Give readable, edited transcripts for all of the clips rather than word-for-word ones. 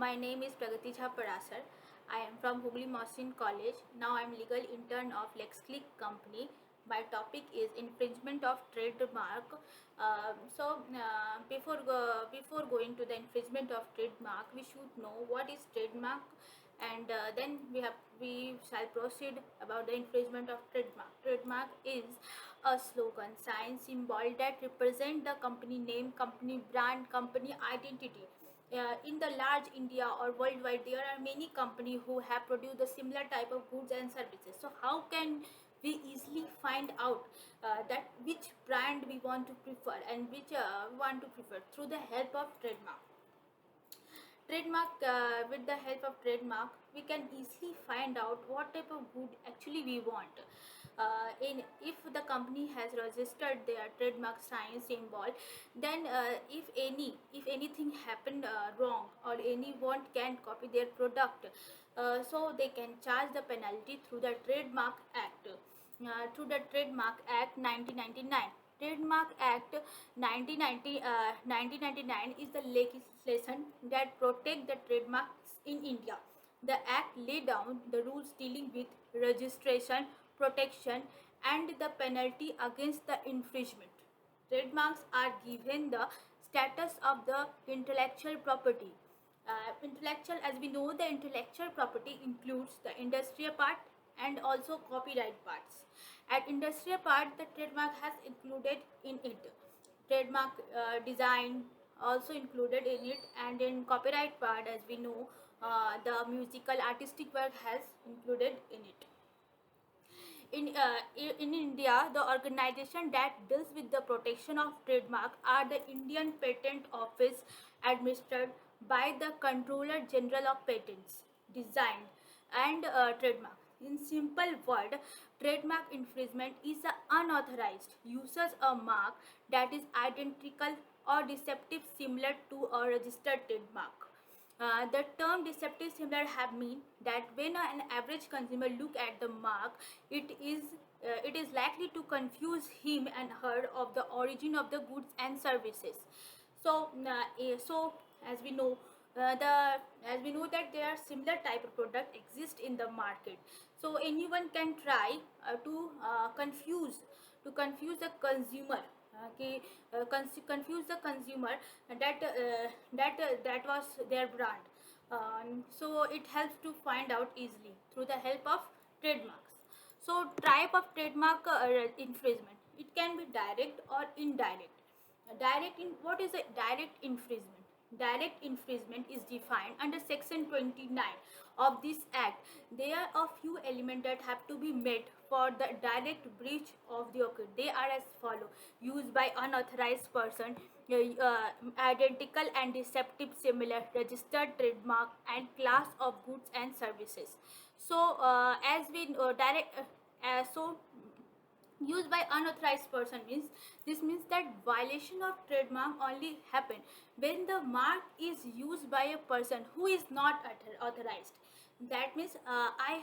My name is Pragati Jha Parasar. I am from Hooghly Mohsin College. Now I am legal intern of LexClick company. My topic is infringement of trademark. Before going to the infringement of trademark, we should know what is trademark, and then we shall proceed about the infringement of trademark. Trademark is a slogan, sign, symbol that represent the company name, company brand, company identity. In the large India or worldwide, there are many companies who have produced a similar type of goods and services. So how can we easily find out that which brand we want to prefer and which we want to prefer? Through the help of trademark. With the help of trademark, we can easily find out what type of good actually we want. In If the company has registered their trademark sign symbol, then if anything happened wrong or anyone can copy their product, so they can charge the penalty through the Trademark Act. Through the Trademark Act 1999. Trademark Act 1999 is the legislation that protect the trademarks in India. The Act laid down the rules dealing with registration, protection, and the penalty against the infringement. Trademarks are given the status of the intellectual property. As we know, the intellectual property includes the industrial part and also copyright parts. At industrial part, the trademark has included in it. Trademark design also included in it, and in copyright part, as we know, the musical artistic work has included in it. In India, the organization that deals with the protection of trademark are the Indian Patent Office, administered by the Controller General of Patents, Design and Trademark. In simple word, trademark infringement is the unauthorized uses a mark that is identical or deceptive similar to a registered trademark. The term deceptive similar have mean that when an average consumer look at the mark, it is likely to confuse him and her of the origin of the goods and services. So as we know, as we know that there are similar type of product exist in the market. So anyone can try to confuse the consumer. Okay, confuse the consumer that was their brand. So it helps to find out easily through the help of trademarks. So type of trademark infringement, it can be direct or indirect. What is a direct infringement? Direct infringement is defined under section 29 of this act. There are a few elements that have to be met for the direct breach of the okay. They are as follow: used by unauthorized person, identical and deceptive similar, registered trademark, and class of goods and services. So as we direct so used by unauthorized person means, this means that violation of trademark only happen when the mark is used by a person who is not authorized. That means I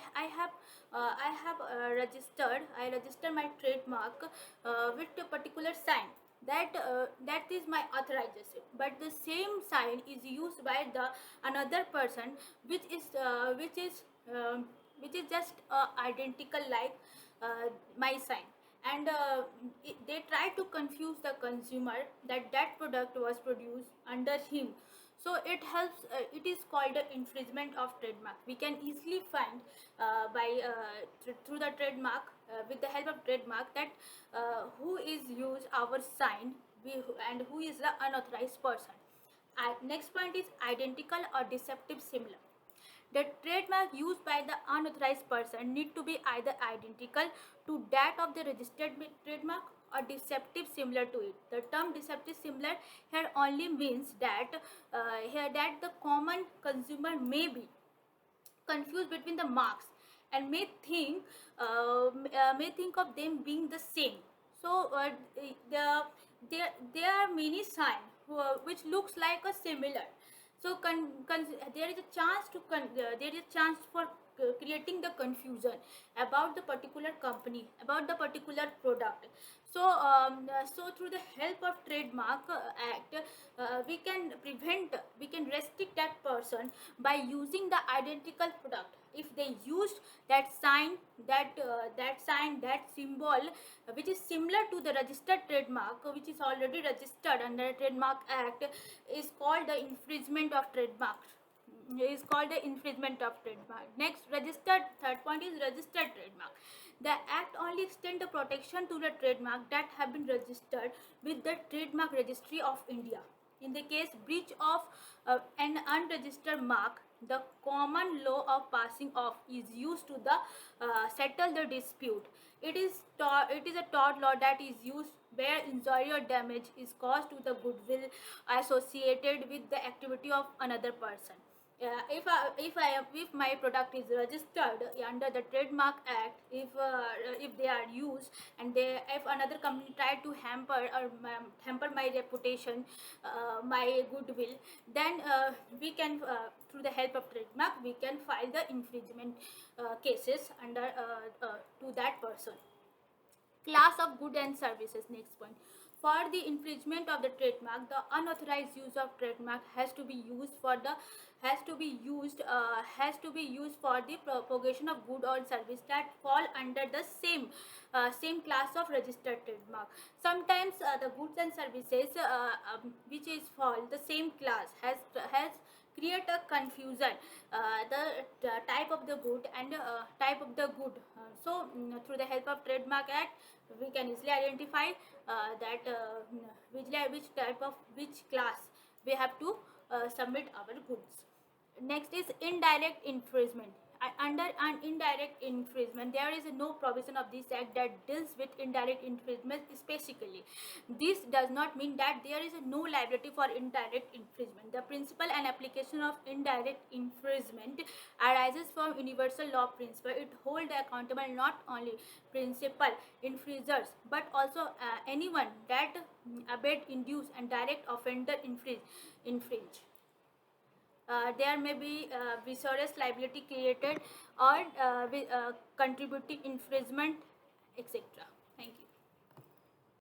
register my trademark with a particular sign, that is my authorization, but the same sign is used by the another person which is just identical like my sign, and they try to confuse the consumer that that product was produced under him. So it is called the infringement of trademark. We can easily find through the trademark, with the help of trademark, that who is use our sign, and who is the unauthorized person. Next point is identical or deceptive similar. The trademark used by the unauthorized person need to be either identical to that of the registered trademark or deceptive similar to it. The term deceptive similar here only means that the common consumer may be confused between the marks and may think of them being the same. So there are many signs which looks like a similar. So there is a chance there is a chance for creating the confusion about the particular company, about the particular product. So through the help of trademark act, we can restrict that person by using the identical product. If they used that sign, that symbol, which is similar to the registered trademark, which is already registered under Trademark Act, is called the infringement of trademark. Is called the infringement of trademark. Next, registered. Third point is registered trademark. The act only extends the protection to the trademark that have been registered with the Trademark Registry of India. In the case breach of an unregistered mark, the common law of passing off is used to settle the dispute. It is a tort law that is used where injury or damage is caused to the goodwill associated with the activity of another person. If my product is registered under the Trademark Act, if they are used, and if another company try to hamper my reputation, my goodwill, then we can, through the help of trademark, we can file the infringement cases under to that person. Class of goods and services. Next point. For the infringement of the trademark, the unauthorized use of trademark has to be used for the propagation of good or service that fall under the same class of registered trademark. Sometimes the goods and services which is fall the same class has create a confusion, the type of the good and type of the good. Through the help of Trademark Act, we can easily identify that which type of which class we have to submit our goods. Next is indirect infringement. Under an indirect infringement, there is no provision of this act that deals with indirect infringement specifically. This does not mean that there is no liability for indirect infringement. The principle and application of indirect infringement arises from universal law principle. It holds accountable not only principal infringers but also anyone that abet, induce, and direct offender infringe. There may be vicarious liability created or contributing infringement, etc. Thank you.